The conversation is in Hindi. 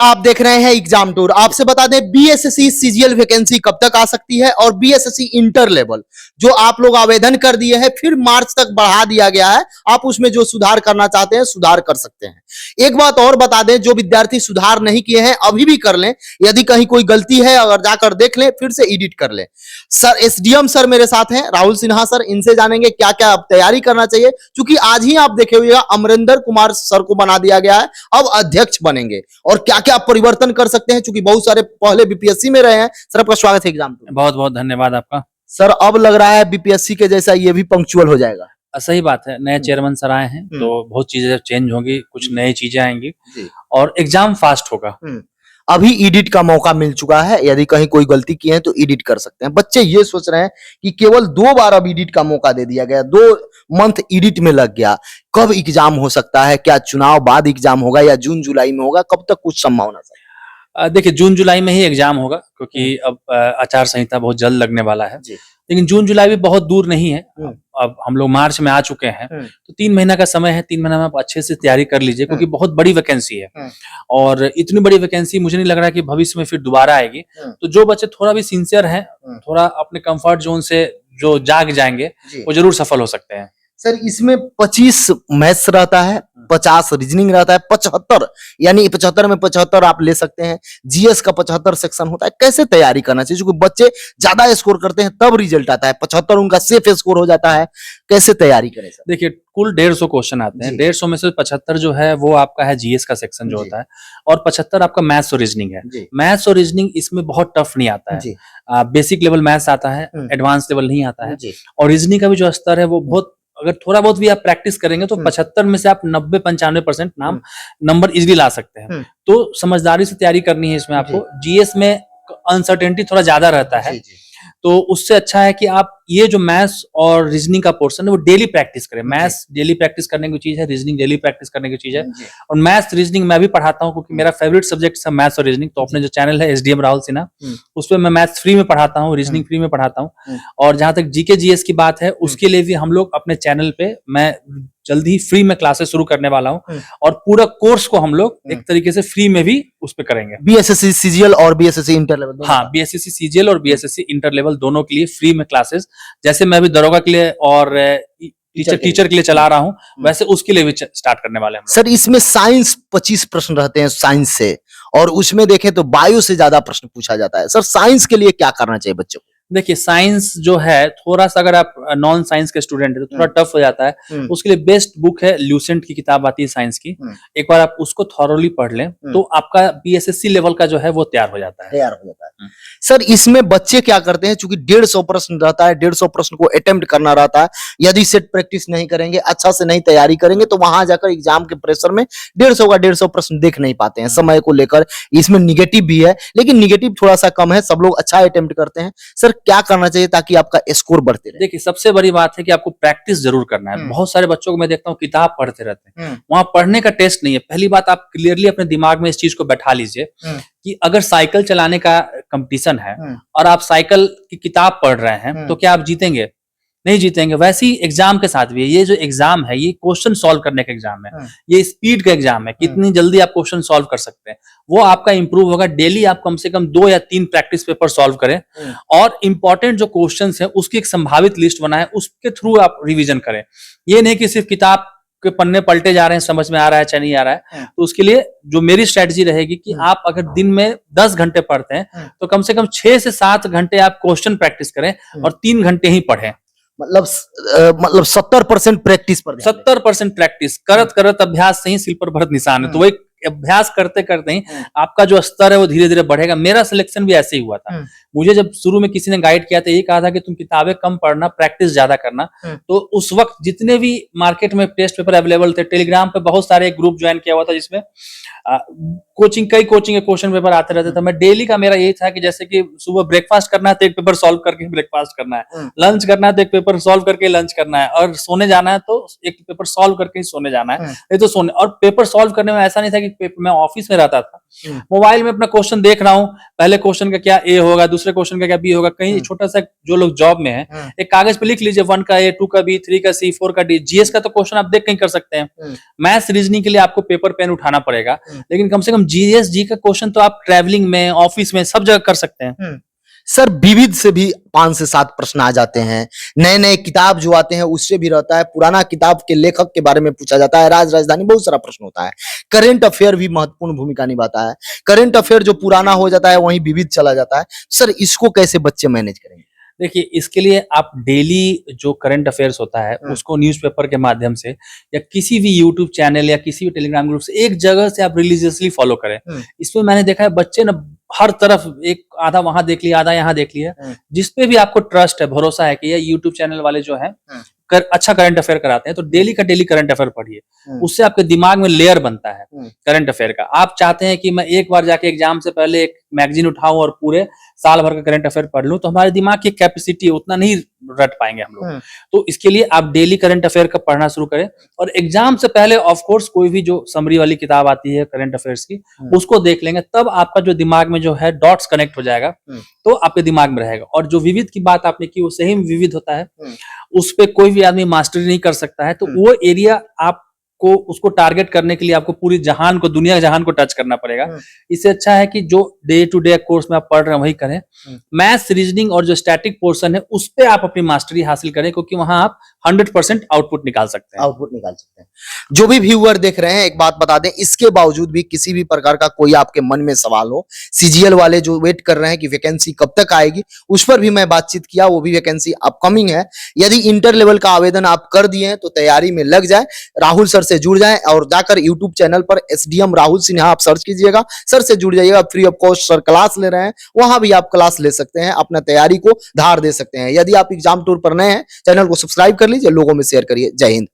आप देख रहे हैं एग्जाम टूर। आपसे बता दें बीएसएससी सीजीएल वैकेंसी कब तक आ सकती है और बीएसएससी इंटर लेवल जो आप लोग आवेदन कर दिए हैं फिर मार्च तक बढ़ा दिया गया है, आप उसमें जो सुधार करना चाहते हैं सुधार कर सकते हैं। एक बात और बता दें, जो विद्यार्थी सुधार नहीं किए हैं अभी भी कर लें, यदि कहीं कोई गलती है अगर जाकर देख लें फिर से एडिट कर लें। सर एसडीएम सर मेरे साथ हैं, राहुल सिन्हा सर, इनसे जानेंगे क्या क्या तैयारी करना चाहिए, क्योंकि आज ही आप देखे हुए अमरिंदर कुमार सर को बना दिया गया है, अब अध्यक्ष बनेंगे और क्या क्या आप परिवर्तन कर सकते हैं, क्योंकि बहुत सारे पहले बीपीएससी में रहे हैं। सर आपका स्वागत है एग्जाम में। बहुत बहुत धन्यवाद आपका। सर अब लग रहा है बीपीएससी के जैसा ये भी पंक्चुअल हो जाएगा। सही बात है, नए चेयरमैन सर आए हैं तो बहुत चीजें चेंज होंगी, कुछ नई चीजें आएंगी और एग्जाम फास्ट होगा। अभी एडिट का मौका मिल चुका है, यदि कहीं कोई गलती की है तो एडिट कर सकते हैं। बच्चे ये सोच रहे हैं कि केवल 2 बार अब एडिट का मौका दे दिया गया, 2 मंथ एडिट में लग गया, कब एग्जाम हो सकता है, क्या चुनाव बाद एग्जाम होगा या जून जुलाई में होगा, कब तक कुछ संभावना सर? देखिए जून जुलाई में ही एग्जाम होगा, क्योंकि अब आचार संहिता बहुत जल्द लगने वाला है, लेकिन जून जुलाई भी बहुत दूर नहीं है। अब हम लोग मार्च में आ चुके हैं तो 3 महीना का समय है, 3 महीना में आप अच्छे से तैयारी कर लीजिए, क्योंकि बहुत बड़ी वैकेंसी है और इतनी बड़ी वैकेंसी मुझे नहीं लग रहा कि भविष्य में फिर दोबारा आएगी। तो जो बच्चे थोड़ा भी सिंसियर हैं, थोड़ा अपने कंफर्ट जोन से जो जाग जाएंगे वो जरूर सफल हो सकते हैं। सर इसमें 25 मैथ्स रहता है, 50 रीजनिंग रहता है, 75 यानी 75 में 75 आप ले सकते हैं, जीएस का 75 सेक्शन होता है। कैसे तैयारी करना चाहिए, क्योंकि बच्चे ज्यादा स्कोर करते हैं तब रिजल्ट आता है, 75 उनका सेफ स्कोर हो जाता है, कैसे तैयारी करें सर? देखिए कुल 150 क्वेश्चन आते हैं, 150 में से 75 जो है वो आपका है जीएस का सेक्शन जो होता है और 75 आपका मैथ्स और रीजनिंग है। मैथ्स और रीजनिंग इसमें बहुत टफ नहीं आता है, बेसिक लेवल मैथ्स आता है, एडवांस लेवल नहीं आता है और रीजनिंग का भी जो स्तर है वो बहुत, अगर थोड़ा बहुत भी आप प्रैक्टिस करेंगे तो 75 में से आप 90-95% नंबर इजीली ला सकते हैं। तो समझदारी से तैयारी करनी है इसमें आपको। जीएस में अनसर्टेनिटी थोड़ा ज्यादा रहता है, तो उससे अच्छा है कि आप ये जो मैथ्स और रीजनिंग का पोर्शन है वो डेली प्रैक्टिस करें। मैथ्स डेली प्रैक्टिस करने की चीज है, रीजनिंग डेली प्रैक्टिस करने की चीज है और मैथ्स रीजनिंग मैं भी पढ़ाता हूँ, क्योंकि मेरा फेवरेट सब्जेक्ट है मैथ्स और रीजनिंग। तो अपने जो चैनल है एसडीएम राहुल सिन्हा, उस पर मैं मैथ्स फ्री में पढ़ाता हूँ, रीजनिंग फ्री में पढ़ाता हूँ और जहां तक जीके जीएस की बात है उसके लिए भी हम लोग अपने चैनल पे मैं जल्द ही फ्री में क्लासेस शुरू करने वाला हूँ और पूरा कोर्स को हम लोग एक तरीके से फ्री में भी उस पे करेंगे। बीएसएससी सीजीएल और बीएसएससी इंटर लेवल, हाँ बीएसएससी सीजीएल और बीएसएससी इंटर लेवल दोनों के लिए फ्री में क्लासेस, जैसे मैं अभी दरोगा के लिए और टीचर के लिए चला रहा हूँ वैसे उसके लिए भी स्टार्ट करने वाले हैं। सर इसमें साइंस 25 प्रश्न रहते हैं साइंस से, और उसमें देखें तो बायो से ज्यादा प्रश्न पूछा जाता है। सर साइंस के लिए क्या करना चाहिए बच्चों को? देखिए साइंस जो है थोड़ा सा, अगर आप नॉन साइंस के स्टूडेंट है तो थोड़ा टफ हो जाता है। उसके लिए बेस्ट बुक है ल्यूसेंट की किताब आती है साइंस की, एक बार आप उसको थॉरोली पढ़ लें तो आपका बीएसएससी लेवल का जो है वो तैयार हो जाता है। सर इसमें बच्चे क्या करते हैं, चूंकि 150 प्रश्न रहता है, 150 प्रश्न को अटेम्प्ट करना रहता है, यदि सेट प्रैक्टिस नहीं करेंगे, अच्छा से नहीं तैयारी करेंगे तो वहां जाकर एग्जाम के प्रेशर में 150 का 150 प्रश्न देख नहीं पाते हैं समय को लेकर। इसमें निगेटिव भी है, लेकिन निगेटिव थोड़ा सा कम है, सब लोग अच्छा अटेम्प्ट करते हैं। सर क्या करना चाहिए ताकि आपका स्कोर बढ़ते रहे? देखिए सबसे बड़ी बात है कि आपको प्रैक्टिस जरूर करना है। बहुत सारे बच्चों को मैं देखता हूँ किताब पढ़ते रहते हैं, वहां पढ़ने का टेस्ट नहीं है। पहली बात आप क्लियरली अपने दिमाग में इस चीज को बैठा लीजिए कि अगर साइकिल चलाने का कंपटीशन है और आप साइकिल की किताब पढ़ रहे हैं तो क्या आप जीतेंगे? नहीं जीतेंगे। वैसे ही एग्जाम के साथ भी है, ये जो एग्जाम है ये क्वेश्चन सॉल्व करने का एग्जाम है, ये स्पीड का एग्जाम है, कितनी जल्दी आप क्वेश्चन सॉल्व कर सकते हैं वो आपका इंप्रूव होगा। डेली आप कम से कम 2 या 3 प्रैक्टिस पेपर सॉल्व करें और इंपॉर्टेंट जो क्वेश्चंस है उसकी एक संभावित लिस्ट बनाएं, उसके थ्रू आप रिवीजन करें। ये नहीं कि सिर्फ किताब के पन्ने पलटे जा रहे हैं, समझ में आ रहा है चाहे नहीं आ रहा है। तो उसके लिए जो मेरी स्ट्रेटजी रहेगी कि आप अगर दिन में 10 घंटे पढ़ते हैं तो कम से कम 6 से 7 घंटे आप क्वेश्चन प्रैक्टिस करें और 3 घंटे ही पढ़ें। मतलब 70% प्रैक्टिस पर, 70% प्रैक्टिस करत करत अभ्यास से ही सिल पर भरत निशान है। तो वही अभ्यास करते करते ही आपका जो स्तर है वो धीरे धीरे बढ़ेगा। मेरा सिलेक्शन भी ऐसे ही हुआ था। मुझे जब शुरू में किसी ने गाइड किया था, ये कहा था कि तुम किताबें कम पढ़ना, प्रैक्टिस ज्यादा करना। तो उस वक्त जितने भी मार्केट में टेस्ट पेपर अवेलेबल थे, टेलीग्राम पे बहुत सारे ग्रुप ज्वाइन किया हुआ था जिसमें कई कोचिंग के क्वेश्चन पेपर आते रहते थे। मैं डेली का मेरा यही था कि जैसे कि सुबह ब्रेकफास्ट करना है तो एक पेपर सॉल्व करके ब्रेकफास्ट करना है, लंच करना है तो एक पेपर सॉल्व करके लंच करना है, और सोने जाना है तो एक पेपर सॉल्व करके ही सोने जाना है। नहीं तो सोने, और पेपर सॉल्व करने में ऐसा नहीं था कि मैं ऑफिस में रहता था, हम्म। मोबाइल में अपना क्वेश्चन देख रहा हूँ, पहले क्वेश्चन का क्या ए होगा, दूसरे क्वेश्चन का क्या बी होगा, कहीं छोटा सा जो लोग जॉब में है एक कागज पे लिख लीजिए 1 का ए, 2 का बी, 3 का सी, 4 का डी। जीएस का तो क्वेश्चन आप देख कहीं कर सकते हैं, मैथ्स रीजनिंग के लिए आपको पेपर पेन उठाना पड़ेगा, लेकिन कम से कम जीएस जी का क्वेश्चन तो आप ट्रैवलिंग में, ऑफिस में, सब जगह कर सकते हैं। सर विविध से भी 5 से 7 प्रश्न आ जाते हैं, नए नए किताब जो आते हैं उससे भी रहता है, पुराना किताब के लेखक के बारे में पूछा जाता है, राज राजधानी, बहुत सारा प्रश्न होता है। करंट अफेयर भी महत्वपूर्ण भूमिका निभाता है। करंट अफेयर जो पुराना हो जाता है वहीं विविध चला जाता है। सर इसको कैसे बच्चे मैनेज करेंगे? देखिए, इसके लिए आप डेली जो करंट अफेयर्स होता है उसको न्यूज़पेपर के माध्यम से या किसी भी यूट्यूब चैनल या किसी भी टेलीग्राम ग्रुप से एक जगह से आप रिलीजियसली फॉलो करें। इसमें मैंने देखा है बच्चे ना हर तरफ एक आधा वहां देख लिया, आधा यहाँ देख लिया, जिसपे भी आपको ट्रस्ट है, भरोसा है कि ये यूट्यूब चैनल वाले जो है अच्छा करंट अफेयर कराते हैं, तो डेली का डेली करंट अफेयर पढ़िए, उससे आपके दिमाग में लेयर बनता है करंट अफेयर का। आप चाहते हैं कि मैं एक बार जाके एग्जाम से पहले एक मैगजीन उठाऊं और पूरे साल भर का करंट अफेयर पढ़ लूं, तो हमारे दिमाग की कैपेसिटी उतना नहीं रट पाएंगे हम लोग। तो इसके लिए आप डेली करंट अफेयर का पढ़ना शुरू करें, और एग्जाम से पहले ऑफ कोर्स कोई भी जो समरी वाली किताब आती है करंट अफेयर्स की उसको देख लेंगे, तब आपका जो दिमाग में जो है डॉट्स कनेक्ट हो जाएगा, तो आपके दिमाग में रहेगा। और जो विविध की बात आपने की वो सही में विविध होता है, उस पे कोई भी आदमी मास्टरी नहीं कर सकता है, तो वो एरिया आपको उसको टारगेट करने के लिए आपको पूरी जहान को, दुनिया जहान को टच करना पड़ेगा। इससे अच्छा है कि जो डे टू डे कोर्स में आप पढ़ रहे हैं वही करें। मैथ्स, रीजनिंग और जो स्टैटिक पोर्शन है उस पे आप अपनी मास्टरी हासिल करें, क्योंकि वहां आप 100% आउटपुट निकाल सकते हैं। आउटपुट निकाल सकते हैं। जो भी व्यूअर देख रहे हैं, एक बात बता दें, इसके बावजूद भी किसी भी प्रकार का कोई आपके मन में सवाल हो, सीजीएल वाले जो वेट कर रहे हैं कि वैकेंसी कब तक आएगी, उस पर भी मैं बातचीत किया, वो भी वैकेंसी अपकमिंग है। यदि इंटर लेवल का आवेदन आप कर दिए हैं तो तैयारी में लग जाए, राहुल सर से जुड़ जाएं और जाकर यूट्यूब चैनल पर एसडीएम राहुल सिन्हा आप सर्च कीजिएगा, सर से जुड़ जाइएगा। Free of cost sir class ले रहे हैं, वहां भी आप क्लास ले सकते हैं, अपना तैयारी को धार दे सकते हैं। यदि आप एग्जाम टूर पर नए हैं, चैनल को सब्सक्राइब कर लीजिए, लोगों में शेयर करिए। जय हिंद।